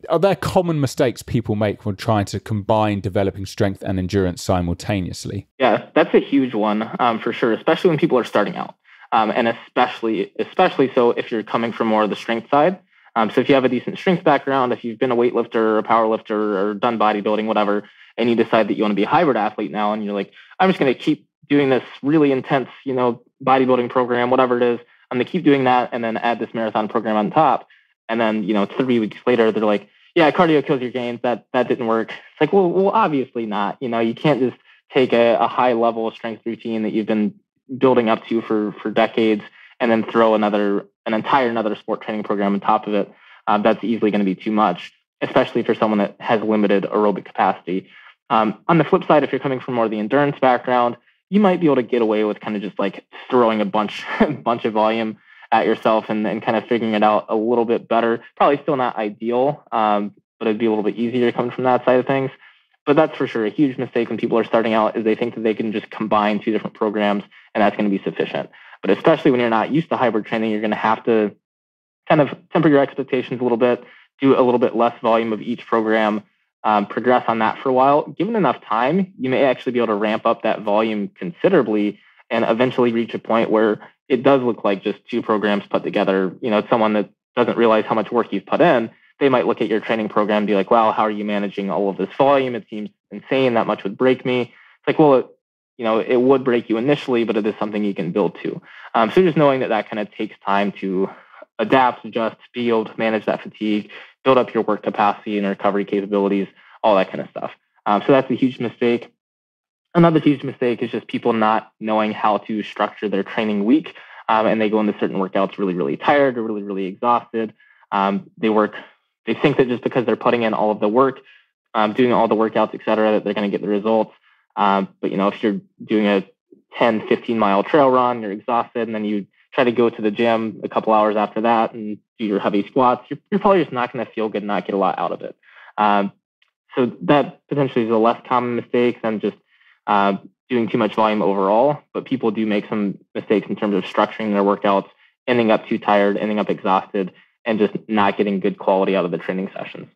are there common mistakes people make when trying to combine developing strength and endurance simultaneously? Yeah, that's a huge one for sure, especially when people are starting out. And especially so if you're coming from more of the strength side. So if you have a decent strength background, if you've been a weightlifter or a power lifter or done bodybuilding, whatever, and you decide that you want to be a hybrid athlete now, and you're like, I'm just going to keep doing this really intense, bodybuilding program, whatever it is. I'm going to keep doing that and then add this marathon program on top. And then, 3 weeks later, they're like, yeah, cardio kills your gains. That didn't work. It's like, well, obviously not. You can't just take a high level strength routine that you've been building up to for decades and then throw another sport training program on top of it. That's easily going to be too much, especially for someone that has limited aerobic capacity. On the flip side, if you're coming from more of the endurance background, you might be able to get away with kind of just like throwing a bunch of volume at yourself and kind of figuring it out a little bit better. Probably still not ideal, but it'd be a little bit easier coming from that side of things. But that's for sure a huge mistake when people are starting out is they think that they can just combine two different programs and that's going to be sufficient. But especially when you're not used to hybrid training, you're going to have to kind of temper your expectations a little bit, do a little bit less volume of each program, progress on that for a while. Given enough time, you may actually be able to ramp up that volume considerably and eventually reach a point where it does look like just two programs put together. Someone that doesn't realize how much work you've put in, they might look at your training program and be like, wow, how are you managing all of this volume? It seems insane. That much would break me. It's like, well, it would break you initially, but it is something you can build to. So just knowing that kind of takes time to adapt, adjust, be able to manage that fatigue, build up your work capacity and recovery capabilities, all that kind of stuff. So that's a huge mistake. Another huge mistake is just people not knowing how to structure their training week. And they go into certain workouts really, really tired or really, really exhausted. They think that just because they're putting in all of the work, doing all the workouts, et cetera, that they're going to get the results. But, if you're doing a 10, 15-mile trail run, you're exhausted, and then you try to go to the gym a couple hours after that and do your heavy squats, you're probably just not going to feel good and not get a lot out of it. So that potentially is a less common mistake than just doing too much volume overall. But people do make some mistakes in terms of structuring their workouts, ending up too tired, ending up exhausted, and just not getting good quality out of the training sessions.